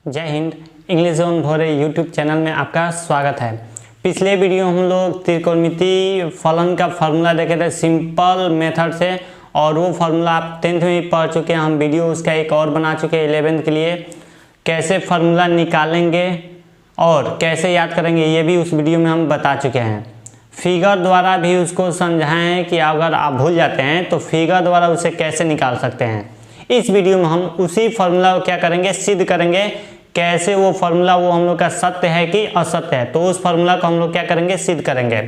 जय Hind. English zone भोरे YouTube channel में आपका स्वागत है। पिछले वीडियो हम लोग त्रिकोणमितीय फलन का फार्मूला देखे थे सिंपल मेथड से, और वो फार्मूला आप 10th में पढ़ चुके हैं। हम वीडियो उसका एक और बना चुके हैं 11th के लिए, कैसे फार्मूला निकालेंगे और कैसे याद करेंगे ये भी उस वीडियो में हम बता चुके हैं। फिगर द्वारा भी उसको समझाएं हैं कि अगर आप भूल जाते हैं तो फिगर द्वारा उसे कैसे निकाल सकते हैं। इस वीडियो में हम उसी फार्मूला को क्या करेंगे, सिद्ध करेंगे कैसे वो फार्मूला वो हम लोग का सत्य है कि असत्य है। तो उस फार्मूला को हम लोग क्या करेंगे, सिद्ध करेंगे।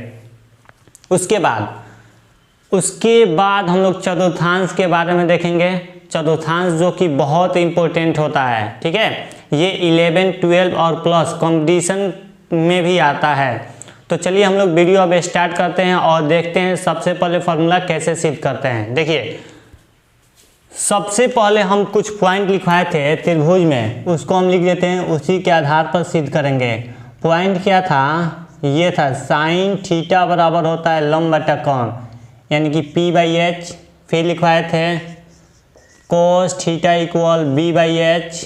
उसके बाद हम लोग चतुर्थांश के बारे में देखेंगे। चतुर्थांश जो कि बहुत इंपॉर्टेंट होता है, ठीक है। ये 11, 12 और प्लस कॉम्पिटिशन में भी आता है। तो चलिए हम लोग वीडियो अब स्टार्ट करते हैं और देखते हैं सबसे पहले फार्मूला कैसे सिद्ध करते हैं। देखिए, सबसे पहले हम कुछ पॉइंट लिखवाए थे त्रिभुज में, उसको हम लिख देते हैं, उसी के आधार पर सिद्ध करेंगे। पॉइंट क्या था, ये था साइन थीटा बराबर होता है लंब बटा कोण, यानी कि P/H। फिर लिखवाए थे कोस थीटा इक्वल B/H।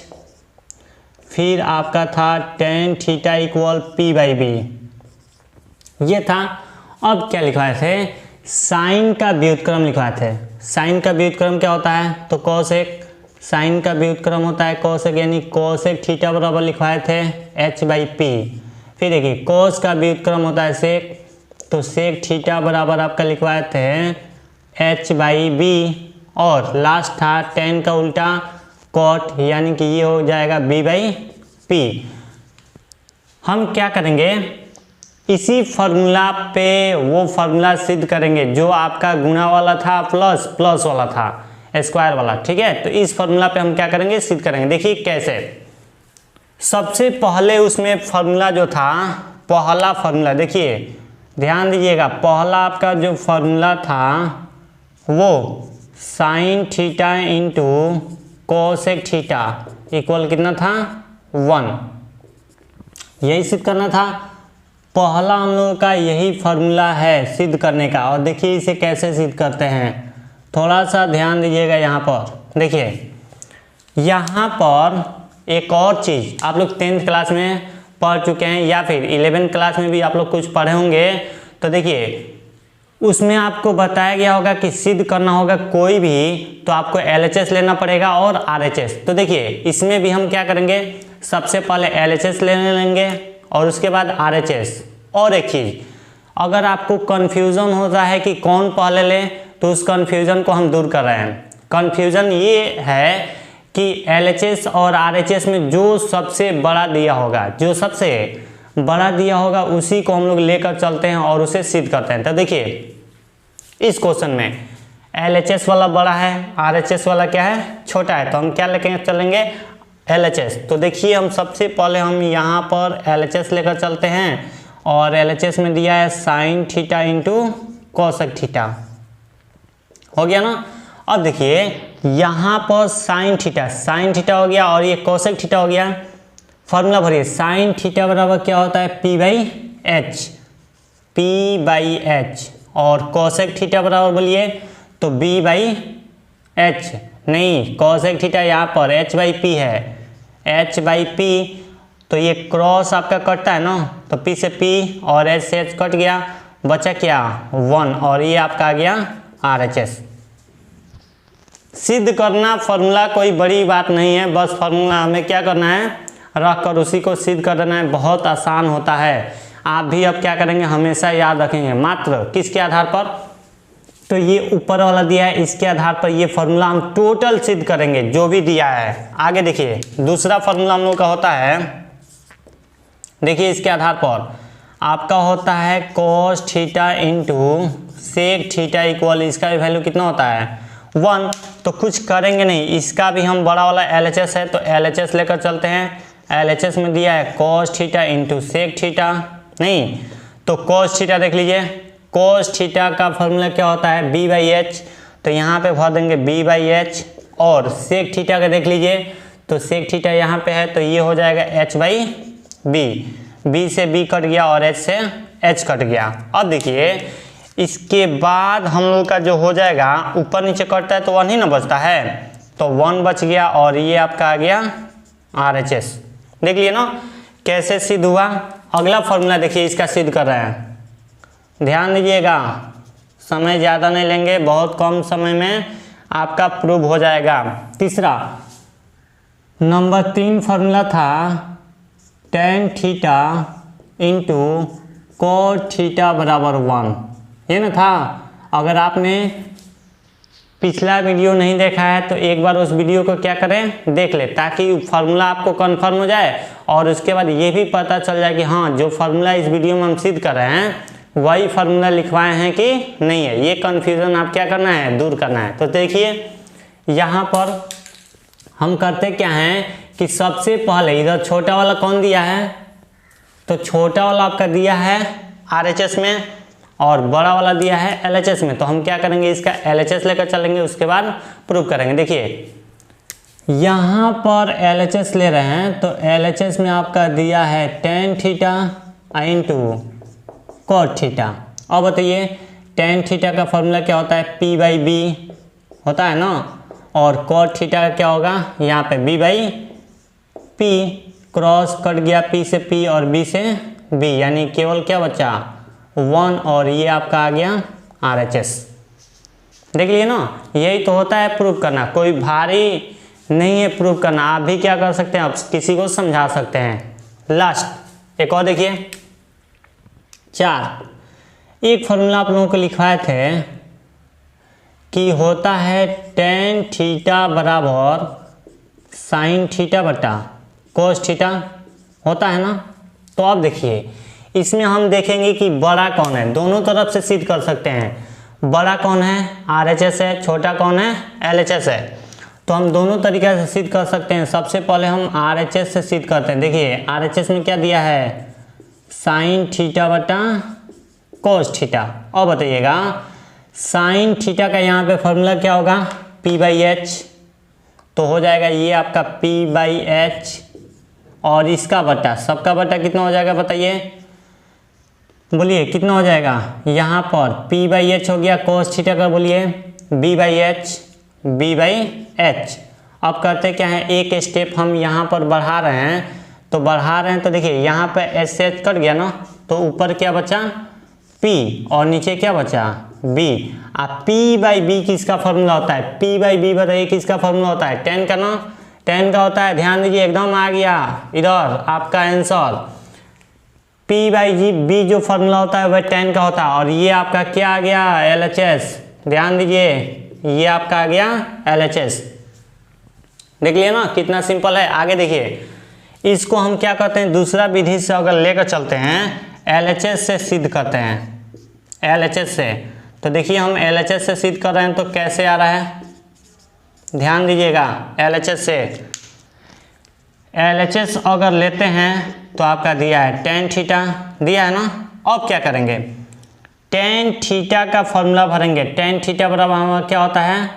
फिर आपका था टेन थीटा इक्वल P/B, ये था। अब क्या लिखवाए थे, साइन का व्युत्क्रम लिखवाए थे। साइन का व्युत्क्रम क्या होता है, तो कोसेक। साइन का व्युत्क्रम होता है कोसेक, यानी कोसेक थीटा बराबर लिखवाए थे H/P। फिर देखिए कोस का व्युत्क्रम होता है सेक, तो सेक थीटा बराबर आपका लिखवाए थे H/B। और लास्ट था टेन का उल्टा कॉट, यानी कि ये हो जाएगा B/P। हम क्या करेंगे, इसी फार्मूला पे वो फार्मूला सिद्ध करेंगे जो आपका गुणा वाला था प्लस वाला था, स्क्वायर वाला, ठीक है। तो इस फार्मूला पे हम क्या करेंगे, सिद्ध करेंगे। देखिए कैसे। सबसे पहले उसमें फार्मूला जो था, पहला फार्मूला देखिए, ध्यान दीजिएगा, पहला आपका जो फार्मूला था वो sine theta into cosec theta equal कितना था, 1। यही सिद्ध करना था। पहला हम लोगों का यही फार्मूला है सिद्ध करने का। और देखिए इसे कैसे सिद्ध करते हैं, थोड़ा सा ध्यान दीजिएगा। यहाँ पर देखिए, यहाँ पर एक और चीज़ आप लोग 10th क्लास में पढ़ चुके हैं, या फिर 11th क्लास में भी आप लोग कुछ पढ़े होंगे। तो देखिए उसमें आपको बताया गया होगा कि सिद्ध करना होगा कोई भी, तो आपको LHS लेना पड़ेगा और RHS। तो देखिए इसमें भी हम क्या करेंगे, सबसे पहले LHS लेंगे और उसके बाद RHS। और एक चीज़, अगर आपको कन्फ्यूज़न होता है कि कौन पहले लें, तो उस कन्फ्यूज़न को हम दूर कर रहे हैं। कन्फ्यूज़न ये है कि LHS और RHS में जो सबसे बड़ा दिया होगा, उसी को हम लोग लेकर चलते हैं और उसे सिद्ध करते हैं। तो देखिए इस क्वेश्चन में LHS वाला बड़ा है, RHS वाला क्या है, छोटा है। तो हम क्या लेके चलेंगे, LHS। तो देखिए हम सबसे पहले हम यहाँ पर LHS लेकर चलते हैं, और LHS में दिया है sine theta into cosec theta, हो गया ना। अब देखिए यहाँ पर साइन थीटा हो गया और ये कोसेक थीटा हो गया। फॉर्मूला भरिए, साइन थीटा बराबर क्या होता है, P/H। और कोसेक थीटा बराबर बोलिए तो B/H, नहीं कोसेक थीटा यहाँ पर H/P है, H/P। तो ये क्रॉस आपका कटता है ना, तो P से P और H से H कट गया, बचा क्या 1, और ये आपका आ गया RHS। सिद्ध करना फार्मूला कोई बड़ी बात नहीं है, बस फार्मूला हमें क्या करना है, रख कर उसी को सिद्ध कर देना है। बहुत आसान होता है। आप भी अब क्या करेंगे, हमेशा याद रखेंगे। मात्र किसके आधार पर, तो ये ऊपर वाला दिया है, इसके आधार पर ये फार्मूला हम टोटल सिद्ध करेंगे जो भी दिया है। आगे देखिए दूसरा फार्मूला हम लोग का होता है, देखिए इसके आधार पर आपका होता है cos theta into sec theta equal, इसका भी वैल्यू कितना होता है 1। तो कुछ करेंगे नहीं, इसका भी हम बड़ा वाला LHS है तो LHS लेकर चलते हैं। LHS में दिया है cos theta into sec theta, नहीं तो कोस थीटा देख लीजिए, कोस थीटा का फॉर्मूला क्या होता है B/H। तो यहाँ पे भर देंगे B/H। और सेक थीटा का देख लीजिए, तो सेक थीटा यहाँ पे है तो ये हो जाएगा H/B। B से B कट गया और H से H कट गया। अब देखिए इसके बाद हम लोग का जो हो जाएगा, ऊपर नीचे कटता है तो 1 ही ना बचता है, तो 1 बच गया और ये आपका आ गया RHS। देख लिए ना कैसे सिद्ध हुआ। अगला फॉर्मूला देखिए, इसका सिद्ध कर रहे हैं, ध्यान दीजिएगा, समय ज़्यादा नहीं लेंगे, बहुत कम समय में आपका प्रूव हो जाएगा। तीसरा नंबर 3 फॉर्मूला था tan theta into cot theta बराबर 1, ये ना था। अगर आपने पिछला वीडियो नहीं देखा है तो एक बार उस वीडियो को क्या करें, देख ले, ताकि फार्मूला आपको कंफर्म हो जाए और उसके बाद ये भी पता चल जाए कि हाँ जो फार्मूला इस वीडियो में हम सिद्ध कर रहे हैं वही फार्मूला लिखवाए हैं कि नहीं है। ये कन्फ्यूज़न आप क्या करना है, दूर करना है। तो देखिए यहाँ पर हम करते क्या हैं कि सबसे पहले इधर छोटा वाला कौन दिया है, तो छोटा वाला आपका दिया है RHS में और बड़ा वाला दिया है LHS में। तो हम क्या करेंगे, इसका LHS लेकर चलेंगे, उसके बाद प्रूव करेंगे। देखिए यहाँ पर LHS ले रहे हैं, तो LHS में आपका दिया है tan theta into cot theta. अब बताइए tan थीटा का फॉर्मूला क्या होता है, P/B होता है ना, और cot थीटा का क्या होगा, यहाँ पे B/P, क्रॉस कट गया P से P और B से B, यानी केवल क्या बचा 1, और ये आपका आ गया RHS। देख लिए ना, यही तो होता है प्रूव करना, कोई भारी नहीं है प्रूव करना। आप भी क्या कर सकते हैं, आप किसी को समझा सकते हैं। लास्ट एक और देखिए 4, एक फॉर्मूला आप लोगों को लिखवाए थे कि होता है tan थीटा बराबर sin थीटा बटा cos थीटा, होता है ना। तो अब देखिए इसमें हम देखेंगे कि बड़ा कौन है, दोनों तरफ से सिद्ध कर सकते हैं। बड़ा कौन है, RHS है, छोटा कौन है, LHS है। तो हम दोनों तरीके से सिद्ध कर सकते हैं। सबसे पहले हम RHS से सिद्ध करते हैं। देखिए RHS में क्या दिया है, sin थीटा बटा cos थीटा। और बताइएगा sin थीटा का यहाँ पे फॉर्मूला क्या होगा, P/H, तो हो जाएगा ये आपका P/H, और इसका बटा, सबका बटा कितना हो जाएगा बताइए, बोलिए कितना हो जाएगा। यहाँ पर P/H हो गया, cos थीटा का बोलिए B/H। अब करते क्या है, एक स्टेप हम यहाँ पर बढ़ा रहे हैं, तो देखिए यहाँ पे S से H कट गया ना, तो ऊपर क्या बचा P और नीचे क्या बचा B। अब P/B किसका फॉर्मूला होता है, P/B बताइए किसका फॉर्मूला होता है, tan का ना, tan का होता है। ध्यान दीजिए, एकदम आ गया इधर आपका आंसर। P/B जो फॉर्मूला होता है वह tan का होता है, और ये आपका क्या आ गया, LHS। ध्यान दीजिए ये आपका आ गया LHS। देख लिया ना कितना सिंपल है। आगे देखिए, इसको हम क्या करते हैं, दूसरा विधि से अगर लेकर चलते हैं, LHS से सिद्ध करते हैं, LHS से। तो देखिए हम LHS से सिद्ध कर रहे हैं, तो कैसे आ रहा है, ध्यान दीजिएगा। LHS अगर लेते हैं तो आपका दिया है tan थीटा, दिया है ना। अब क्या करेंगे, tan थीटा का फॉर्मूला भरेंगे। tan थीटा बराबर हमारा क्या होता है,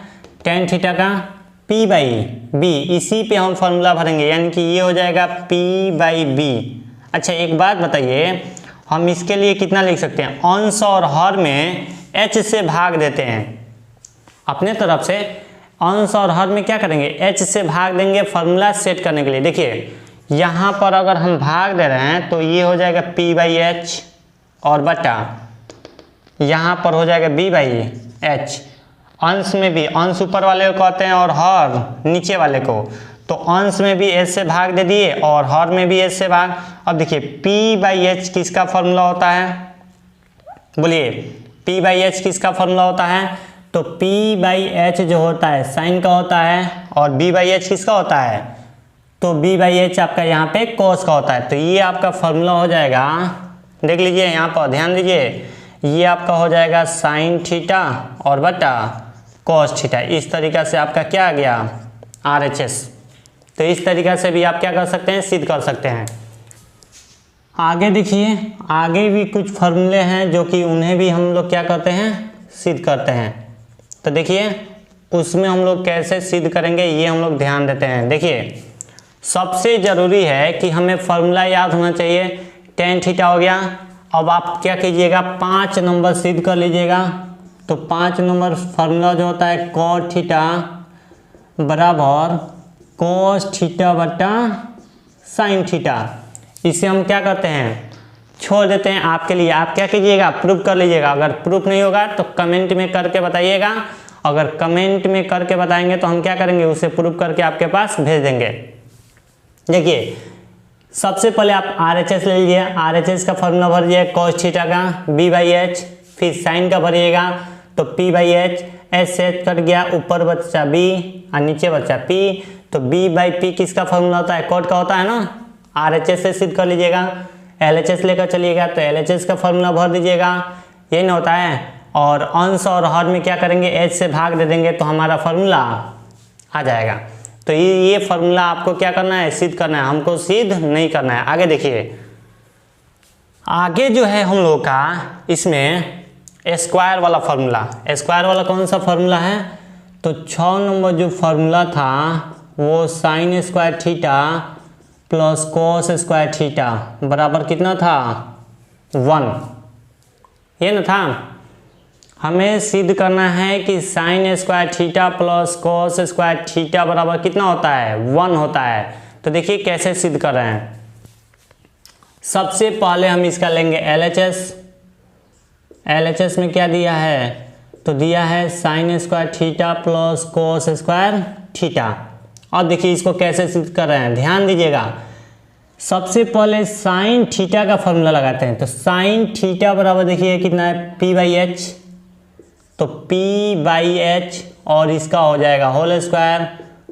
tan थीटा का P/B, इसी पे हम फॉर्मूला भरेंगे, यानी कि ये हो जाएगा P/B। अच्छा एक बात बताइए, हम इसके लिए कितना लिख सकते हैं, अंश और हर में H से भाग देते हैं। अपने तरफ से अंश और हर में क्या करेंगे, H से भाग देंगे फॉर्मूला सेट करने के लिए। देखिए यहाँ पर अगर हम भाग दे रहे हैं तो ये हो जाएगा P/H, और बटा यहाँ पर हो जाएगा B/H। अंश में भी, अंश ऊपर वाले को कहते हैं और हर नीचे वाले को, तो अंश में भी H से भाग दे दिए और हर में भी H से भाग। अब देखिए P/H किसका फॉर्मूला होता है, बोलिए P/H किसका फॉर्मूला होता है, तो P/H जो होता है साइन का होता है, और B/H किसका होता है, तो B/H आपका यहाँ पे cos का होता है। तो ये आपका फॉर्मूला हो जाएगा, देख लीजिए यहाँ पर, ध्यान दीजिए, ये आपका हो जाएगा साइन थीटा और बटा cos थीटा। इस तरीक़ा से आपका क्या आ गया, RHS। तो इस तरीक़ा से भी आप क्या कर सकते हैं, सिद्ध कर सकते हैं। आगे देखिए, आगे भी कुछ फॉर्मूले हैं जो कि उन्हें भी हम लोग क्या करते हैं, सिद्ध करते हैं। तो देखिए उसमें हम लोग कैसे सिद्ध करेंगे ये हम लोग ध्यान देते हैं। देखिए सबसे ज़रूरी है कि हमें फॉर्मूला याद होना चाहिए। tan थीटा हो गया। अब आप क्या कीजिएगा, 5 नंबर सिद्ध कर लीजिएगा। तो 5 नंबर फार्मूला जो होता है cot थीटा बराबर cos थीटा बटा साइन थीटा। इसे हम क्या करते हैं, छोड़ देते हैं आपके लिए। आप क्या कीजिएगा, प्रूफ कर लीजिएगा। अगर प्रूफ नहीं होगा तो कमेंट में करके बताइएगा। अगर कमेंट में करके बताएंगे तो हम क्या करेंगे, उसे प्रूफ करके आपके पास भेज देंगे। देखिए सबसे पहले आप RHS ले लीजिए। RHS का फॉर्मूला भरिए cos थीटा का b/h, फिर साइन का भरिएगा तो p/h, h कट गया, ऊपर बचा b और नीचे बचा p, तो b/p किसका फॉर्मूला होता है, कॉट का होता है ना। RHS से सिद्ध कर लीजिएगा। LHS लेकर चलिएगा तो LHS का फॉर्मूला भर दीजिएगा, ये ना होता है। और अंश और हर में क्या करेंगे, h से भाग दे देंगे तो हमारा फॉर्मूला आ जाएगा। तो ये फॉर्मूला आपको क्या करना है, सिद्ध करना है, हमको सिद्ध नहीं करना है। आगे देखिए, आगे जो है हम लोग का इसमें स्क्वायर वाला फॉर्मूला। स्क्वायर वाला कौन सा फॉर्मूला है, तो 6 नंबर जो फॉर्मूला था वो sine square theta plus cos square theta बराबर कितना था, 1, ये ना था। हमें सिद्ध करना है कि sine square theta plus cos square theta बराबर कितना होता है, 1 होता है। तो देखिए कैसे सिद्ध कर रहे हैं। सबसे पहले हम इसका लेंगे LHS। LHS में क्या दिया है, तो दिया है sine square theta plus cos square theta. और देखिए इसको कैसे सिद्ध कर रहे हैं, ध्यान दीजिएगा। सबसे पहले साइन थीटा का फॉर्मूला लगाते हैं। तो साइन थीटा बराबर देखिए कितना है, p/h, तो p/h और इसका हो जाएगा whole square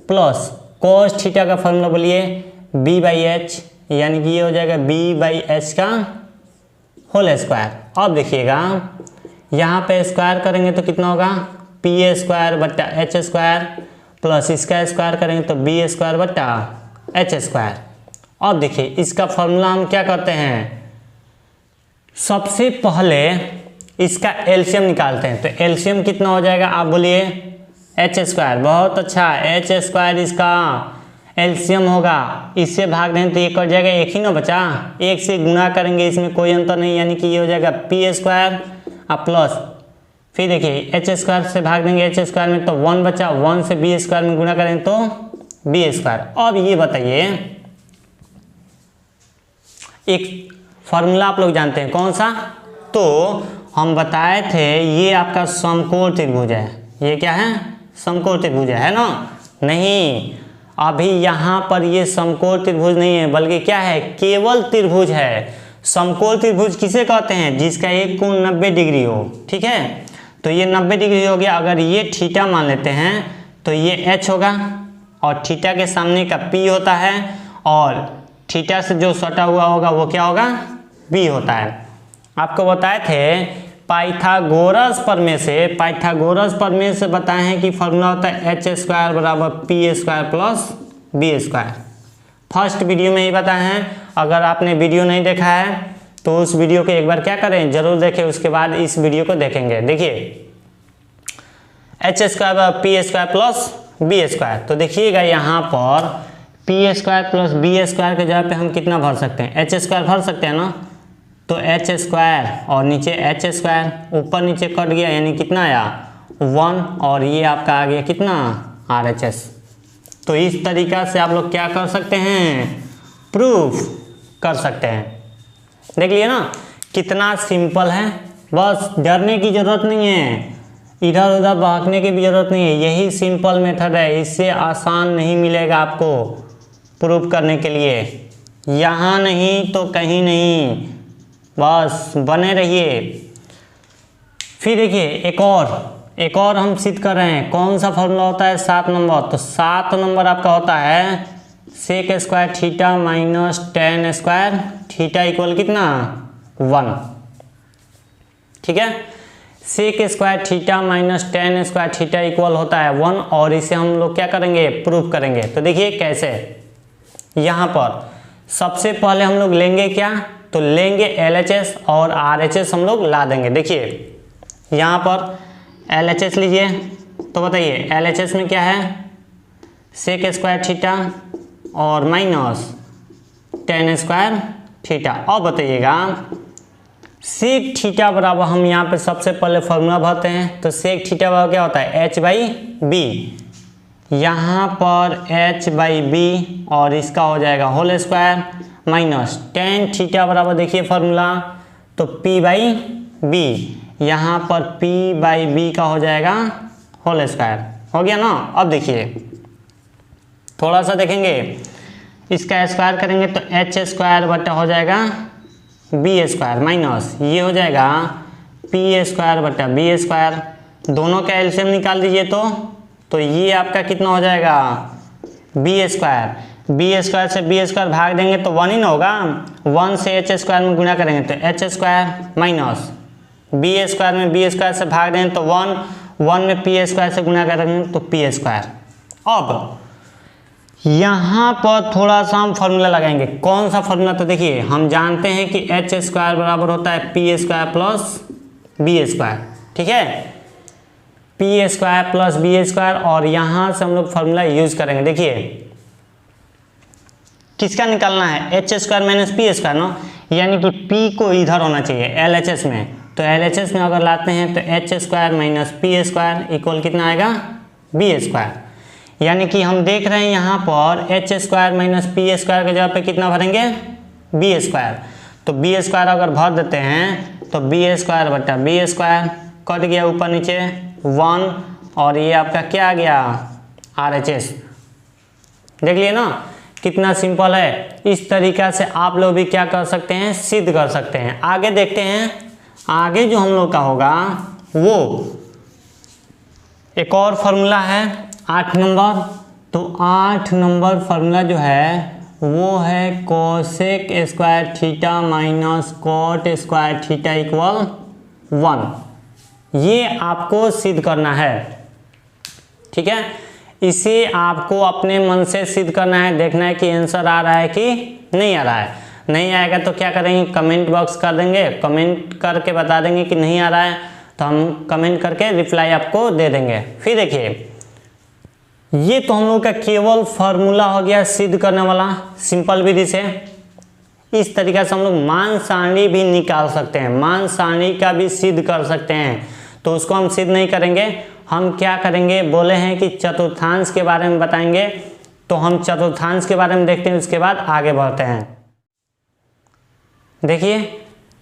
plus cos theta का फॉर्मूला बोलिए b/h, यानी कि ये हो जाएगा b/h का होल स्क्वायर। अब देखिएगा यहाँ पे स्क्वायर करेंगे तो कितना होगा, p स्क्वायर बट्टा h स्क्वायर प्लस इसका स्क्वायर करेंगे तो b स्क्वायर बट्टा h स्क्वायर। अब देखिए इसका फॉर्मूला हम क्या करते हैं, सबसे पहले इसका एलसीएम निकालते हैं। तो एलसीएम कितना हो जाएगा, आप बोलिए एच स्क्वायर। बहुत अच्छा, एच स्क्वायर इसका एलसीएम होगा। इससे भाग दें तो ये कट जाएगा, एक ही ना बचा, एक से गुना करेंगे, इसमें कोई अंतर नहीं, यानी कि ये हो जाएगा पी स्क्वायर और प्लस फिर देखिए एच स्क्वायर से भाग देंगे एच स्क्वायर में तो 1 बचा, 1 से बी स्क्वायर में गुना करेंगे तो बी स्क्वायर। अब ये बताइए एक फार्मूला आप लोग जानते हैं कौन सा, तो हम बताए थे ये आपका समकोण त्रिभुज है। ये क्या है, समकोण त्रिभुज है ना। नहीं, अभी यहाँ पर ये समकोण त्रिभुज नहीं है, बल्कि क्या है, केवल त्रिभुज है। समकोण त्रिभुज किसे कहते हैं, जिसका एक कोण 90 डिग्री हो। ठीक है, तो ये 90 डिग्री हो गया। अगर ये थीटा मान लेते हैं तो ये h होगा और थीटा के सामने का p होता है और थीटा से जो सटा हुआ होगा वो क्या होगा, b होता है। आपको बताए थे पाइथागोरस प्रमेय से बताए हैं कि फॉर्मूला होता है एच स्क्वायर बराबर P square plus B square. First video में ही बताए हैं। अगर आपने वीडियो नहीं देखा है तो उस वीडियो को एक बार क्या करें, जरूर देखें, उसके बाद इस वीडियो को देखेंगे। देखिए एच स्क्वायर बराबर P square plus B square, तो देखिएगा यहाँ पर P square plus B square के जगह पे हम कितना भर सकते हैं, एच स्क्वायर भर सकते हैं ना। तो एच स्क्वायर और नीचे एच स्क्वायर, ऊपर नीचे कट गया, यानी कितना आया 1 और ये आपका आ गया कितना RHS। तो इस तरीका से आप लोग क्या कर सकते हैं, प्रूफ कर सकते हैं। देख लिए ना कितना सिंपल है, बस डरने की ज़रूरत नहीं है, इधर उधर भागने की भी ज़रूरत नहीं है। यही सिंपल मेथड है, इससे आसान नहीं मिलेगा आपको प्रूफ करने के लिए, यहाँ नहीं तो कहीं नहीं, बस बने रहिए। फिर देखिए एक और हम सिद्ध कर रहे हैं। कौन सा फॉर्मूला होता है, 7 नंबर। तो 7 नंबर आपका होता है sec square theta minus tan square theta equal कितना 1। ठीक है, sec square theta minus tan square theta equal होता है 1 और इसे हम लोग क्या करेंगे, प्रूफ करेंगे। तो देखिए कैसे, यहाँ पर सबसे पहले हम लोग लेंगे क्या, तो लेंगे LHS और RHS हम लोग ला देंगे। देखिए यहाँ पर LHS लीजिए, तो बताइए LHS में क्या है, सेक स्क्वायर थीटा और माइनस टेन स्क्वायर थीटा। अब बताइएगा सेक थीटा बराबर, हम यहाँ पे सबसे पहले फॉर्मूला भरते हैं। तो सेक थीटा बराबर क्या होता है, h/b, यहाँ पर h/b और इसका हो जाएगा whole square minus tan theta बराबर देखिए फॉर्मूला, तो p/b, यहाँ पर p/b का हो जाएगा होल स्क्वायर। हो गया ना। अब देखिए थोड़ा सा देखेंगे, इसका स्क्वायर करेंगे तो h² बटा हो जाएगा b² माइनस ये हो जाएगा p² बटा b²। दोनों का एलसीएम निकाल दीजिए तो ये आपका कितना हो जाएगा b²। से b² भाग देंगे तो 1 ही ना होगा, 1 से h² में गुणा करेंगे तो h² माइनस b² में b² से भाग देंगे तो 1 में p² से गुणा करेंगे तो p²। अब यहाँ पर थोड़ा सा हम फॉर्मूला लगाएंगे। कौन सा फॉर्मूला, तो देखिए हम जानते हैं कि h² बराबर होता है p² प्लस b², ठीक है, p² प्लस b²। और यहाँ से हम लोग फॉर्मूला यूज करेंगे। देखिए किसका निकालना है, h² माइनस p² ना, यानी कि p को इधर होना चाहिए LHS में, तो LHS में अगर लाते हैं तो h² माइनस p² इक्वल कितना आएगा b²। यानी कि हम देख रहे हैं यहाँ पर h² माइनस p² के जगह पे कितना भरेंगे b², तो b² अगर भर देते हैं तो b² बटा b² कट गया ऊपर नीचे 1, और ये आपका क्या आ गया RHS। देख लिए ना कितना सिंपल है। इस तरीका से आप लोग भी क्या कर सकते हैं, सिद्ध कर सकते हैं। आगे देखते हैं, आगे जो हम लोग का होगा वो एक और फॉर्मूला है 8 नंबर। तो 8 नंबर फॉर्मूला जो है वो है cosec square theta minus cot square theta equal 1। ये आपको सिद्ध करना है, ठीक है। इसे आपको अपने मन से सिद्ध करना है, देखना है कि आंसर आ रहा है कि नहीं आ रहा है। नहीं आएगा तो क्या करेंगे, कमेंट बॉक्स कर देंगे, कमेंट करके बता देंगे कि नहीं आ रहा है, तो हम कमेंट करके रिप्लाई आपको दे देंगे। फिर देखिए ये तो हम लोग का केवल फार्मूला हो गया सिद्ध करने वाला सिंपल विधि से। इस तरीक़ा से हम लोग मान सारणी भी निकाल सकते हैं, मान सारणी का भी सिद्ध कर सकते हैं। तो उसको हम सिद्ध नहीं करेंगे, हम क्या करेंगे, बोले हैं कि चतुर्थांश के बारे में बताएंगे, तो हम चतुर्थांश के बारे में देखते हैं, उसके बाद आगे बढ़ते हैं। देखिए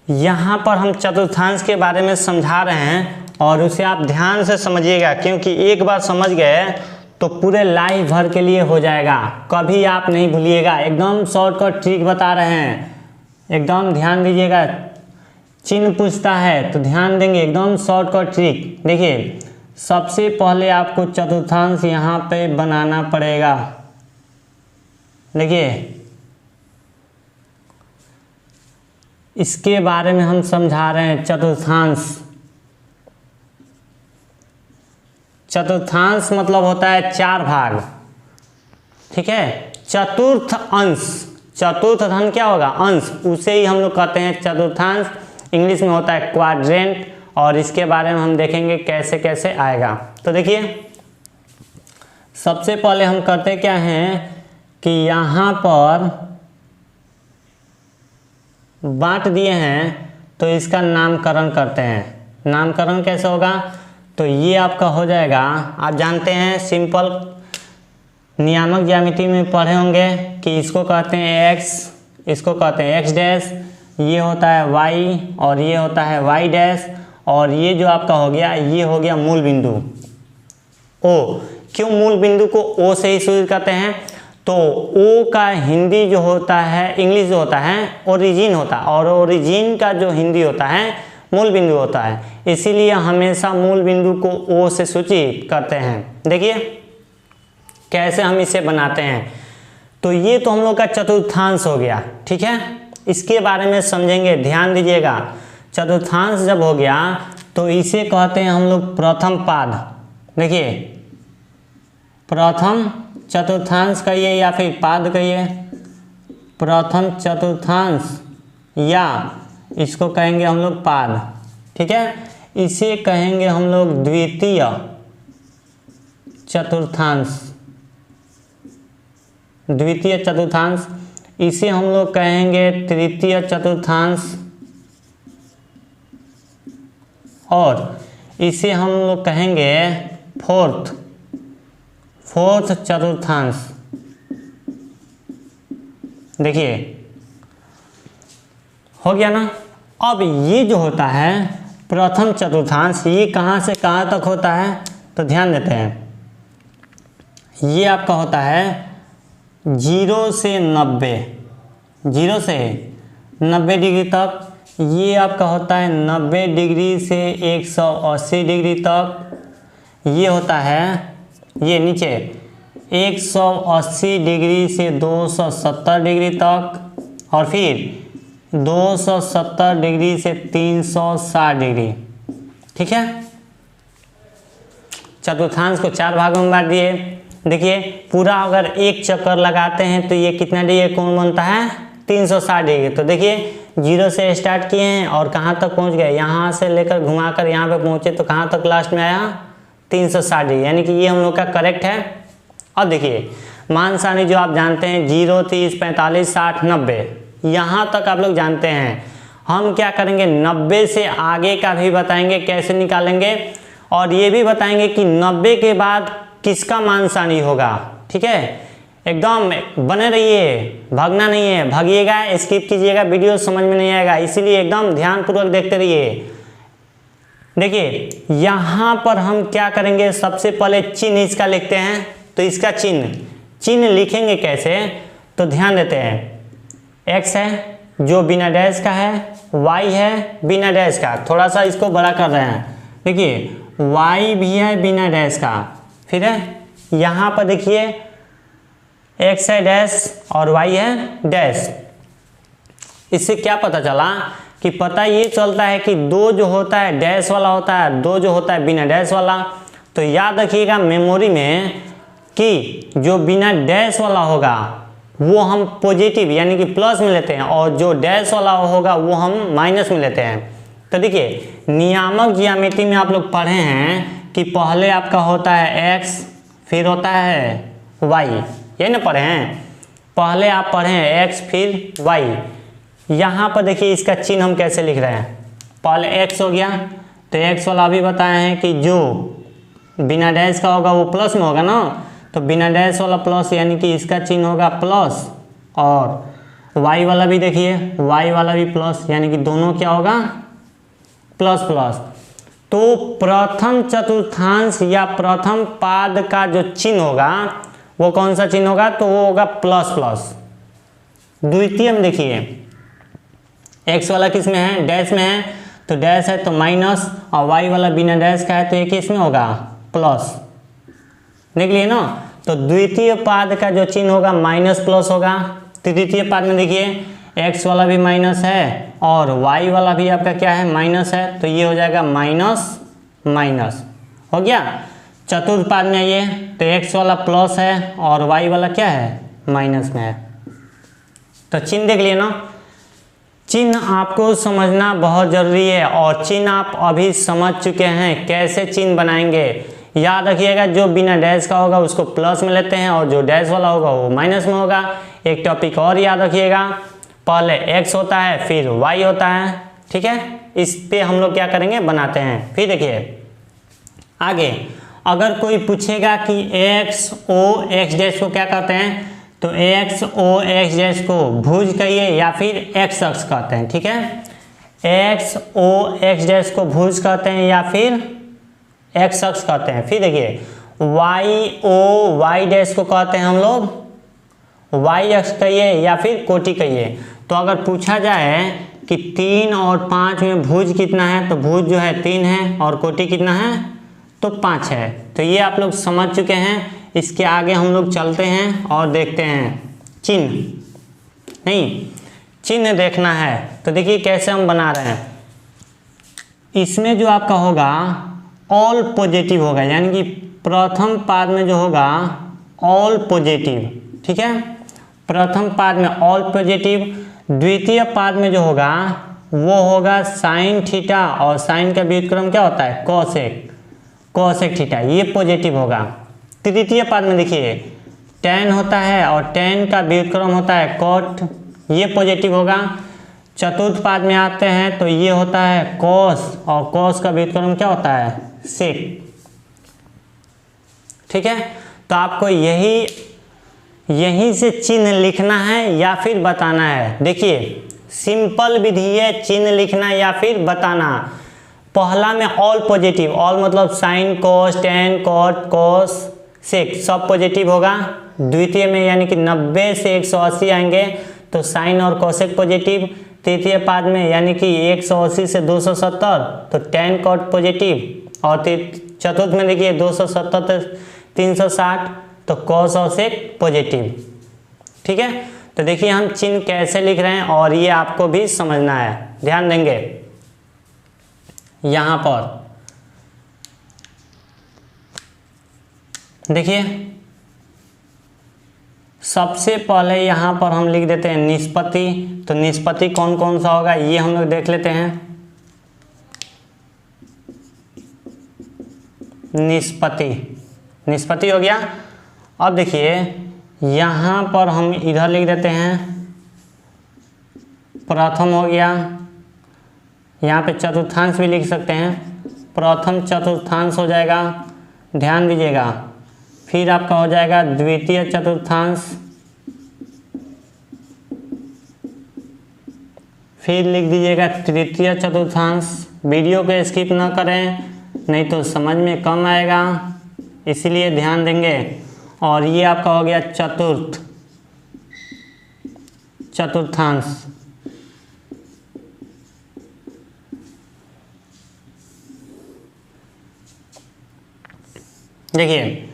यहाँ पर हम चतुर्थांश के बारे में समझा रहे हैं और उसे आप ध्यान से समझिएगा, क्योंकि एक बार समझ गए तो पूरे लाइफ भर के लिए हो जाएगा, कभी आप नहीं भूलिएगा। एकदम शॉर्टकट ट्रिक बता रहे हैं, एकदम ध्यान दीजिएगा। चिन्ह पूछता है तो ध्यान देंगे, एकदम शॉर्टकट ट्रिक। देखिए सबसे पहले आपको चतुर्थांश यहाँ पे बनाना पड़ेगा। देखिए इसके बारे में हम समझा रहे हैं। चतुर्थांश मतलब होता है 4 भाग, ठीक है। चतुर्थ अंश, चतुर्थ धन क्या होगा, अंश, उसे ही हम लोग कहते हैं चतुर्थांश। इंग्लिश में होता है क्वाड्रेंट, और इसके बारे में हम देखेंगे कैसे कैसे आएगा। तो देखिए सबसे पहले हम करते क्या हैं कि यहाँ पर बांट दिए हैं तो इसका नामकरण करते हैं। नामकरण कैसे होगा, तो ये आपका हो जाएगा, आप जानते हैं सिंपल नियामक ज्यामिति में पढ़े होंगे कि इसको कहते हैं x, इसको कहते हैं x डैश, ये होता है y और ये होता है y डैश, और ये जो आपका हो गया ये हो गया मूल बिंदु O। क्यों मूल बिंदु को O से ही शुरू करते हैं, तो O का हिंदी जो होता है, इंग्लिश जो होता है ओरिजिन होता है, और ओरिजिन का जो हिंदी होता है मूल बिंदु होता है। इसीलिए हमेशा मूल बिंदु को O से सूचित करते हैं। देखिए कैसे हम इसे बनाते हैं। तो ये तो हम लोग का चतुर्थांश हो गया, ठीक है। इसके बारे में समझेंगे, ध्यान दीजिएगा। चतुर्थांश जब हो गया तो इसे कहते हैं हम लोग प्रथम पाद। देखिए प्रथम चतुर्थांश कहिए या फिर पाद कहिए, प्रथम चतुर्थांश, या इसको कहेंगे हम लोग पाद, ठीक है। इसे कहेंगे हम लोग द्वितीय चतुर्थांश, द्वितीय चतुर्थांश। इसे हम लोग कहेंगे तृतीय चतुर्थांश, और इसे हम लोग कहेंगे फोर्थ चतुर्थांश। देखिए हो गया ना। अब ये जो होता है प्रथम चतुर्थांश, ये कहाँ से कहाँ तक होता है, तो ध्यान देते हैं। ये आपका होता है 0 से 90, 0 से 90 डिग्री तक। ये आपका होता है 90 डिग्री से 180 डिग्री तक। ये होता है, ये नीचे 180 डिग्री से 270 डिग्री तक, और फिर 270 डिग्री से 360 डिग्री। ठीक है, चतुर्थांश को 4 भागों में बांट दिए। देखिए पूरा अगर एक चक्कर लगाते हैं तो ये कितना डिग्री कोण बनता है, 360 डिग्री। तो देखिए 0 से स्टार्ट किए हैं और कहाँ तक पहुँच गए, यहाँ से लेकर घुमाकर यहाँ पे पहुँचे तो कहाँ तक लास्ट में आया, 360 डिग्री, यानी कि ये हम लोग का करेक्ट है। और देखिए मान सारणी जो आप जानते हैं 0, 30, 45, 60, 90, यहाँ तक आप लोग जानते हैं। हम क्या करेंगे, 90 से आगे का भी बताएंगे कैसे निकालेंगे, और ये भी बताएंगे कि 90 के बाद किसका मान सारणी होगा। ठीक है, एकदम बने रहिए, भागना नहीं है, भागिएगा स्किप कीजिएगा, वीडियो समझ में नहीं आएगा, इसीलिए एकदम ध्यानपूर्वक देखते रहिए। देखिए यहाँ पर हम क्या करेंगे, सबसे पहले चिन्ह इसका लिखते हैं। तो इसका चिन्ह लिखेंगे कैसे, तो ध्यान देते हैं। x है जो बिना डैश का है, y है बिना डैश का, थोड़ा सा इसको बड़ा कर रहे हैं। देखिए y भी है बिना डैश का, फिर है यहाँ पर देखिए x है डैश और y है डैश। इससे क्या पता चला कि पता ये चलता है कि 2 जो होता है डैश वाला होता है, 2 जो होता है बिना डैश वाला। तो याद रखिएगा मेमोरी में कि जो बिना डैश वाला होगा वो हम पॉजिटिव यानी कि प्लस में लेते हैं, और जो डैश वाला होगा वो हम माइनस में लेते हैं। तो देखिए नियामक ज्यामिति में आप लोग पढ़े हैं कि पहले आपका होता है x, फिर होता है y, ये ना पढ़े हैं, पहले आप पढ़े हैं x फिर y। यहाँ पर देखिए इसका चिन्ह हम कैसे लिख रहे हैं, पहले x हो गया, तो x वाला अभी बताए हैं कि जो बिना डैश का होगा वो प्लस में होगा ना, तो बिना डैश वाला प्लस, यानी कि इसका चिन्ह होगा प्लस, और y वाला भी देखिए y वाला भी प्लस, यानी कि दोनों क्या होगा, प्लस प्लस। तो प्रथम चतुर्थांश या प्रथम पाद का जो चिन्ह होगा वो कौन सा चिन्ह होगा, तो वो होगा प्लस प्लस। द्वितीय में देखिए x वाला किस में है, डैश में है, तो डैश है तो माइनस, और y वाला बिना डैश का है तो ये किस में होगा, प्लस। देख लिए ना, तो द्वितीय पाद का जो चिन्ह होगा माइनस प्लस होगा। तृतीय पाद में देखिए x वाला भी माइनस है और y वाला भी आपका क्या है, माइनस है, तो ये हो जाएगा माइनस माइनस, हो गया। चतुर्थ पाद में ये तो x वाला प्लस है और y वाला क्या है, माइनस में है। तो चिन्ह देख लिए ना, चिन्ह आपको समझना बहुत ज़रूरी है, और चिन्ह आप अभी समझ चुके हैं कैसे चिन्ह बनाएंगे। याद रखिएगा जो बिना डैश का होगा उसको प्लस में लेते हैं, और जो डैश वाला होगा वो माइनस में होगा। एक टॉपिक और याद रखिएगा, पहले x होता है फिर y होता है। ठीक है, इस पे हम लोग क्या करेंगे, बनाते हैं। फिर देखिए आगे, अगर कोई पूछेगा कि x o x डैश को क्या कहते हैं, तो x o x डैश को भुज कहिए या फिर x अक्ष कहते हैं। ठीक है, x o x डैश को भुज कहते हैं या फिर x अक्ष कहते हैं। फिर देखिए y o y डैश को कहते हैं हम लोग y अक्ष कहिए या फिर कोटि कहिए। तो अगर पूछा जाए कि 3 और 5 में भुज कितना है, तो भुज जो है 3 है और कोटि कितना है, तो 5 है। तो ये आप लोग समझ चुके हैं। इसके आगे हम लोग चलते हैं और देखते हैं चिन्ह, नहीं चिन्ह देखना है। तो देखिए कैसे हम बना रहे हैं, इसमें जो आपका होगा ऑल पॉजिटिव होगा, यानी कि प्रथम पाद में जो होगा ऑल पॉजिटिव। ठीक है, प्रथम पाद में ऑल पॉजिटिव। द्वितीय पाद में जो होगा वो होगा साइन थीटा, और साइन का व्युत्क्रम क्या होता है, कोसेक, कोसेक थीटा, ये पॉजिटिव होगा। तृतीय पाद में देखिए tan होता है और tan का व्युत्क्रम होता है कॉट, ये पॉजिटिव होगा। चतुर्थ पाद में आते हैं तो ये होता है कॉस, और कॉस का व्युत्क्रम क्या होता है, सेक। ठीक है, तो आपको यहीं से चिन्ह लिखना है या फिर बताना है। देखिए सिंपल विधि है, चिन्ह लिखना या फिर बताना। पहला में ऑल पॉजिटिव, ऑल मतलब sine cos tan cot cos sec सब पॉजिटिव होगा। द्वितीय में यानी कि 90 से 180 आएंगे तो साइन और कोसेक पॉजिटिव। तृतीय पाद में यानी कि 180 से 270 तो टेन कॉट पॉजिटिव। और चतुर्थ में देखिए 270 से 360 तो कॉस और सेक पॉजिटिव। ठीक है, तो देखिए हम चिन्ह कैसे लिख रहे हैं और ये आपको भी समझना है, ध्यान देंगे। यहाँ पर देखिए सबसे पहले यहाँ पर हम लिख देते हैं निष्पत्ति। तो निष्पत्ति कौन कौन सा होगा ये हम लोग देख लेते हैं। निष्पत्ति हो गया। अब देखिए यहाँ पर हम इधर लिख देते हैं प्रथम हो गया। यहाँ पे चतुर्थांश भी लिख सकते हैं, प्रथम चतुर्थांश हो जाएगा, ध्यान दीजिएगा। फिर आपका हो जाएगा द्वितीय चतुर्थांश, फिर लिख दीजिएगा तृतीय चतुर्थांश। वीडियो को स्किप ना करें नहीं तो समझ में कम आएगा, इसीलिए ध्यान देंगे। और ये आपका हो गया चतुर्थांश। देखिए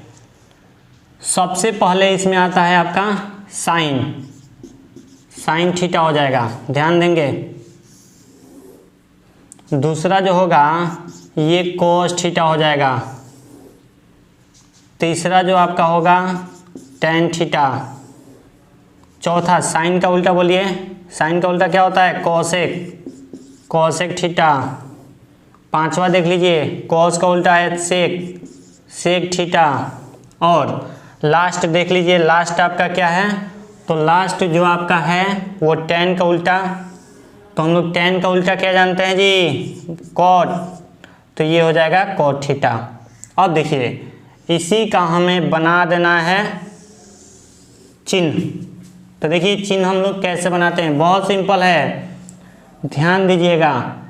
सबसे पहले इसमें आता है आपका साइन थीटा हो जाएगा, ध्यान देंगे। दूसरा जो होगा ये कोस थीटा हो जाएगा। तीसरा जो आपका होगा टेन थीटा। चौथा साइन का उल्टा बोलिए, साइन का उल्टा क्या होता है? Cosec theta. पांचवा देख लीजिए कॉस का उल्टा है सेक थीटा। और लास्ट देख लीजिए, लास्ट आपका क्या है? तो लास्ट जो आपका है वो टेन का उल्टा। तो हम लोग टेन का उल्टा क्या जानते हैं जी? कॉट। तो ये हो जाएगा कॉट थीटा। अब देखिए इसी का हमें बना देना है चिन्ह। तो देखिए चिन्ह हम लोग कैसे बनाते हैं, बहुत सिंपल है, ध्यान दीजिएगा।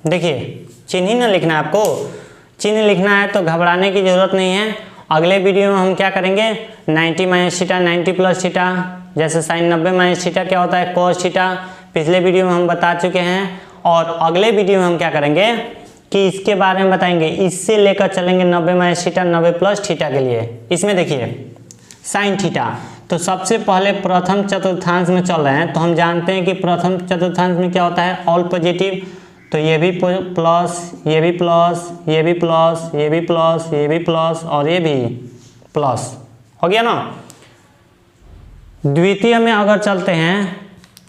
देखिए चिन्ह ही ना लिखना है आपको, चिन्ह लिखना है तो घबराने की ज़रूरत नहीं है। अगले वीडियो में हम क्या करेंगे 90 माइनस थीटा 90 प्लस थीटा, जैसे साइन 90 माइनस थीटा क्या होता है? Cos theta. पिछले वीडियो में हम बता चुके हैं। और अगले वीडियो में हम क्या करेंगे कि इसके बारे में बताएंगे, इससे लेकर चलेंगे 90 माइनस थीटा 90 प्लस थीटा के लिए। इसमें देखिए साइन थीटा, तो सबसे पहले प्रथम चतुर्थांश में चल रहे हैं तो हम जानते हैं कि प्रथम चतुर्थांश में क्या होता है? All positive. तो ये भी प्लस, ये भी प्लस, ये भी प्लस, ये भी प्लस, ये भी प्लस और ये भी प्लस, हो गया ना। द्वितीय में अगर चलते हैं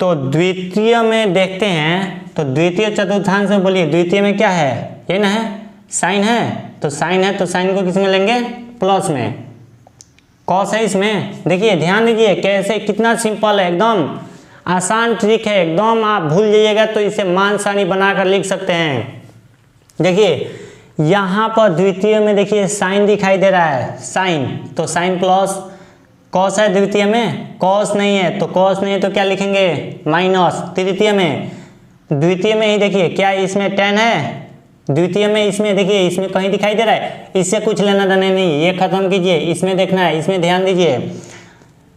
तो द्वितीय में देखते हैं तो द्वितीय चतुर्थांश में बोलिए द्वितीय में क्या है? ये ना है साइन है, तो साइन को किस में लेंगे? प्लस में। कॉस है इसमें। देखिए ध्यान दीजिए कैसे, कितना सिंपल है, एकदम आसान ट्रिक है, एकदम आप भूल जाइएगा तो इसे मान सारणी बनाकर लिख सकते हैं। देखिए यहाँ पर द्वितीय में देखिए साइन दिखाई दे रहा है, साइन, तो साइन प्लस। कॉस है द्वितीय में, कॉस नहीं है तो क्या लिखेंगे? माइनस। तृतीय में, द्वितीय में ही देखिए क्या इसमें टेन है? द्वितीय में इसमें देखिए इसमें कहीं दिखाई दे रहा है? इससे कुछ लेना देना नहीं, ये खत्म कीजिए, इसमें देखना है, इसमें ध्यान दीजिए।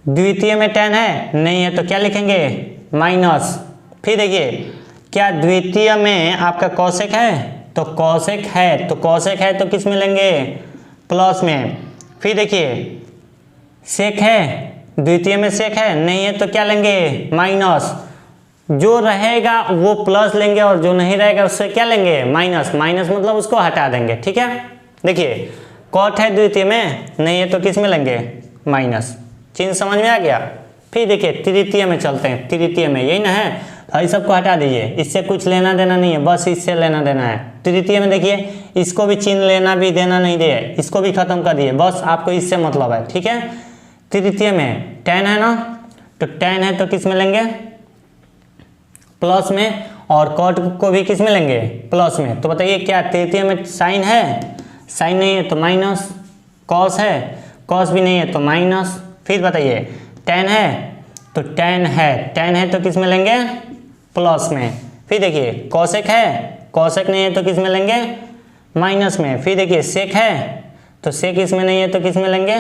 द्वितीय में टेन है? नहीं है तो क्या लिखेंगे? माइनस। फिर देखिए क्या द्वितीय में आपका कॉसेक है? तो कॉसेक है तो किस में लेंगे? प्लस में। फिर देखिए सेक है, द्वितीय में सेक है? नहीं है तो क्या लेंगे? माइनस। जो रहेगा वो प्लस लेंगे और जो नहीं रहेगा उससे क्या लेंगे? माइनस मतलब उसको हटा देंगे, ठीक है। देखिए कॉट है द्वितीय में, नहीं है तो किस में लेंगे? माइनस। चिन्ह समझ में आ गया। फिर देखिए तृतीय में चलते हैं, तृतीय में यही ना है, भाई सबको हटा दीजिए, इससे कुछ लेना देना नहीं है, बस इससे लेना देना है। तृतीय में देखिए इसको भी चिन्ह लेना भी देना नहीं दे, इसको भी खत्म कर दिए, बस आपको इससे मतलब है, ठीक है। तृतीय में टेन है ना, तो टेन है तो किस में लेंगे? प्लस में। और कॉट को भी किस में लेंगे, प्लस में। तो बताइए क्या तृतीय में साइन है, साइन नहीं है तो माइनस, कॉस है, कॉस भी नहीं है तो माइनस, फिर बताइए टेन है तो टेन है तो किस में लेंगे, प्लस में। फिर देखिए कॉसेक है, कॉसेक नहीं है तो किस में लेंगे, माइनस में। फिर देखिए सेक है तो सेक इसमें नहीं है तो किस में लेंगे,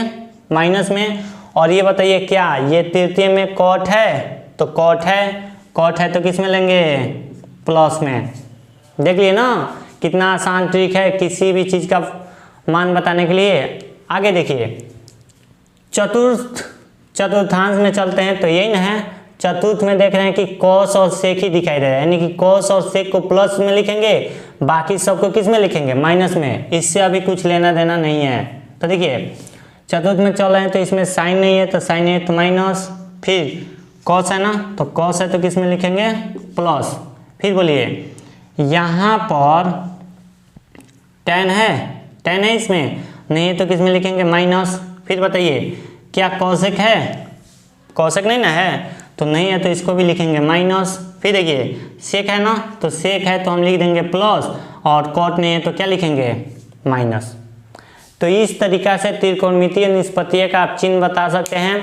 माइनस में। और ये बताइए क्या ये तृतीय में कॉट है तो कॉट है तो किस में लेंगे, प्लस में। देख लिए ना कितना आसान ट्रिक है किसी भी चीज़ का मान बताने के लिए। आगे देखिए चतुर्थांश में चलते हैं तो यही ना है, चतुर्थ में देख रहे हैं कि कॉस और सेक ही दिखाई दे रहा है, यानी कि कॉस और सेक को प्लस में लिखेंगे, बाकी सबको किस में लिखेंगे, माइनस में। इससे अभी कुछ लेना देना नहीं है। तो देखिए चतुर्थ में चल रहे हैं तो इसमें साइन नहीं है तो साइन है तो माइनस, फिर कॉस है ना तो कॉस है तो किस में लिखेंगे, प्लस। फिर बोलिए यहाँ पर टेन है इसमें नहीं है तो किस में लिखेंगे, माइनस। फिर बताइए क्या कॉसेक है, कॉसेक नहीं ना है तो नहीं है तो इसको भी लिखेंगे माइनस। फिर देखिए सेक है ना तो सेक है तो हम लिख देंगे प्लस, और कॉट नहीं है तो क्या लिखेंगे, माइनस। तो इस तरीक़ा से त्रिकोणमितीय निष्पत्तिय का आप चिन्ह बता सकते हैं।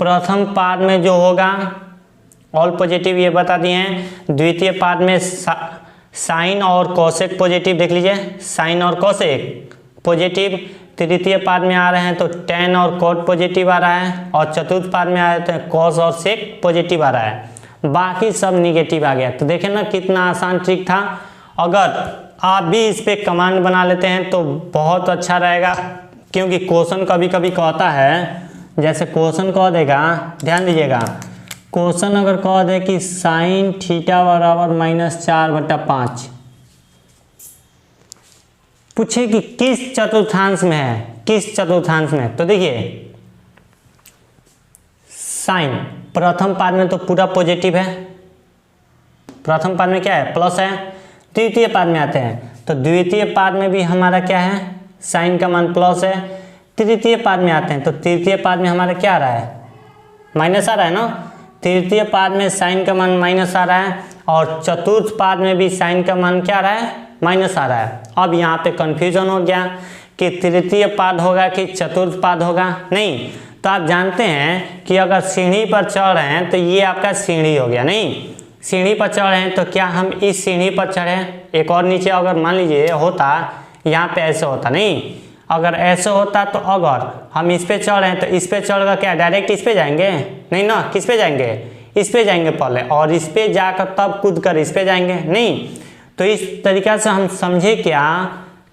प्रथम पाद में जो होगा ऑल पॉजिटिव ये बता दिए हैं, द्वितीय पाद में साइन और कॉसेक पॉजिटिव देख लीजिए, साइन और कॉसेक पॉजिटिव। तृतीय पाद में आ रहे हैं तो टेन और कॉट पॉजिटिव आ रहा है, और चतुर्थ पाद में आ रहे हैं कॉस और सेक पॉजिटिव आ रहा है, बाकी सब निगेटिव आ गया। तो देखें ना कितना आसान ट्रिक था। अगर आप भी इस पे कमांड बना लेते हैं तो बहुत अच्छा रहेगा, क्योंकि क्वेश्चन कभी कभी कहता है, जैसे क्वेश्चन कह देगा, ध्यान दीजिएगा, क्वेश्चन अगर कह दे कि साइन थीटा बराबर -4/5, पूछे कि किस चतुर्थांश में है, किस चतुर्थांश में। तो देखिए साइन प्रथम पाद में तो पूरा पॉजिटिव है, प्रथम पाद में क्या है, प्लस है। द्वितीय पाद में आते हैं तो द्वितीय पाद में भी हमारा क्या है, साइन का मान प्लस है। तृतीय पाद में आते हैं तो तृतीय पाद में हमारा क्या आ रहा है, माइनस आ रहा है ना। तृतीय पाद में साइन का मान माइनस आ रहा है, और चतुर्थ पाद में भी साइन का मान क्या आ रहा है, माइनस आ रहा है। अब यहाँ पे कन्फ्यूजन हो गया कि तृतीय पाद होगा कि चतुर्थ पाद होगा, नहीं। तो आप जानते हैं कि अगर सीढ़ी पर चढ़ रहे हैं तो ये आपका सीढ़ी हो गया, नहीं। सीढ़ी पर चढ़ रहे हैं तो क्या हम इस सीढ़ी पर चढ़े, एक और नीचे अगर मान लीजिए होता यहाँ पे ऐसे होता, नहीं। अगर ऐसे होता तो अगर हम इस पे चढ़ रहे हैं तो इस पे चढ़ कर क्या डायरेक्ट इस पे जाएंगे, नहीं ना। किस पे जाएंगे, इस पे जाएंगे पहले, और इस पे जाकर तब कूद कर इस पे जाएंगे, नहीं। तो इस तरीक़ा से हम समझे क्या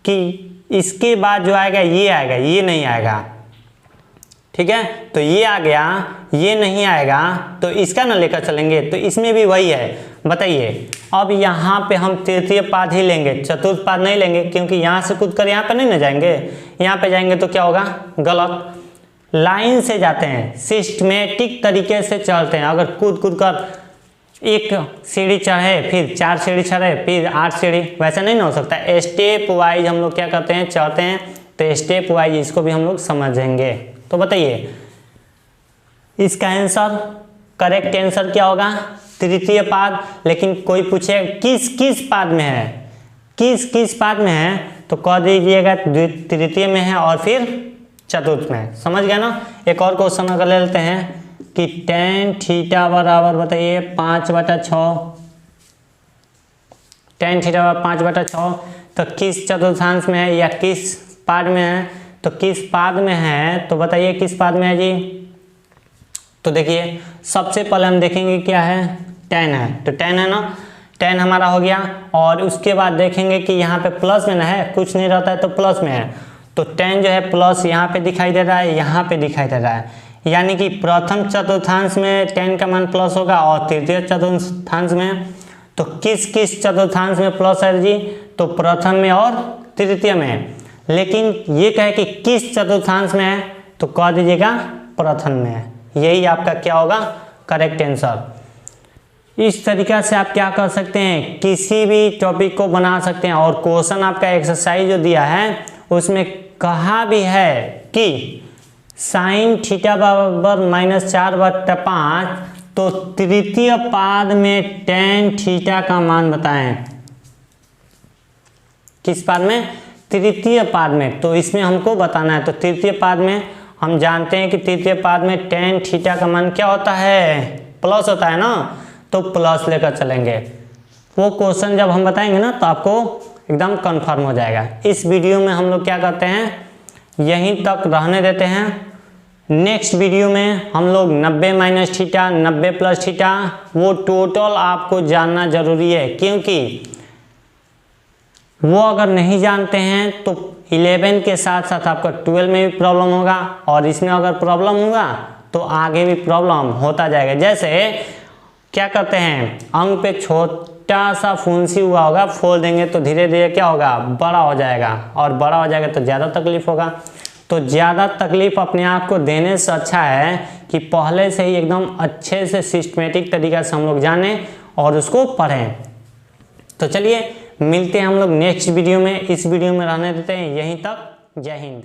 कि इसके बाद जो आएगा ये नहीं आएगा, ठीक है। तो ये आ गया, ये नहीं आएगा, तो इसका ना लेकर चलेंगे। तो इसमें भी वही है। बताइए अब यहाँ पे हम तृतीय पाद ही लेंगे, चतुर्थ पाद नहीं लेंगे, क्योंकि यहाँ से कूद कर यहाँ पे नहीं ना जाएंगे। यहाँ पे जाएंगे तो क्या होगा, गलत। लाइन से जाते हैं, सिस्टमेटिक तरीके से चलते हैं। अगर कूद कर एक सीढ़ी चढ़े, फिर 4 सीढ़ी चढ़े, फिर 8 सीढ़ी, वैसे नहीं ना हो सकता। स्टेप वाइज हम लोग क्या करते हैं, चढ़ते हैं। तो स्टेप वाइज इसको भी हम लोग समझेंगे। तो बताइए इसका आंसर, करेक्ट आंसर क्या होगा, तृतीय पाद। लेकिन कोई पूछे किस पाद में है, किस पाद में है, तो कह दीजिएगा तृतीय में है और फिर चतुर्थ में। समझ गया ना। एक और क्वेश्चन अगर ले लेते हैं कि tan थीटा बराबर बताइए 5/6, tan थीटा बराबर 5/6, तो किस चतुर्थांश में है या किस पाद में है। तो किस पाद में है, तो बताइए किस पाद में है जी। तो देखिए सबसे पहले हम देखेंगे क्या है, tan है, तो tan है ना, tan हमारा हो गया। और उसके बाद देखेंगे कि यहाँ पे प्लस में ना है, कुछ नहीं रहता है तो प्लस में है। तो tan जो है प्लस यहाँ पे दिखाई दे रहा है, यहाँ पे दिखाई दे रहा है, यानी कि प्रथम चतुर्थांश में tan का मान प्लस होगा और तृतीय चतुर्थांश में। तो किस चतुर्थांश में प्लस है जी, तो प्रथम में और तृतीय में। लेकिन ये कहे कि किस चतुर्थांश में है, तो कह दीजिएगा प्रथम में है। यही आपका क्या होगा, करेक्ट आंसर। इस तरीक़ा से आप क्या कर सकते हैं, किसी भी टॉपिक को बना सकते हैं। और क्वेश्चन आपका एक्सरसाइज जो दिया है उसमें कहा भी है कि साइन थीटा बराबर -4/5, तो तृतीय पाद में tan थीटा का मान बताएं। किस पाद में? तृतीय पाद में। तो इसमें हमको बताना है। तो तृतीय पाद में हम जानते हैं कि तृतीय पाद में tan थीटा का मान क्या होता है? प्लस होता है ना, तो प्लस लेकर चलेंगे। वो क्वेश्चन जब हम बताएंगे ना तो आपको एकदम कंफर्म हो जाएगा। इस वीडियो में हम लोग क्या करते हैं, यहीं तक रहने देते हैं। नेक्स्ट वीडियो में हम लोग 90 माइनस थीटा, 90 प्लस थीटा, वो टोटल आपको जानना जरूरी है, क्योंकि वो अगर नहीं जानते हैं तो 11 के साथ साथ आपका 12 में भी प्रॉब्लम होगा, और इसमें अगर प्रॉब्लम होगा तो आगे भी प्रॉब्लम होता जाएगा। जैसे क्या करते हैं, अंक पे छोटा सा फुंसी हुआ होगा, फोड़ देंगे तो धीरे धीरे क्या होगा, बड़ा हो जाएगा, और बड़ा हो जाएगा तो ज़्यादा तकलीफ होगा। तो ज़्यादा तकलीफ अपने आप को देने से अच्छा है कि पहले से ही एकदम अच्छे से सिस्टमेटिक तरीका से हम लोग जानें और उसको पढ़ें। तो चलिए मिलते हैं हम लोग नेक्स्ट वीडियो में। इस वीडियो में रहने देते हैं यहीं तक। जय हिंद।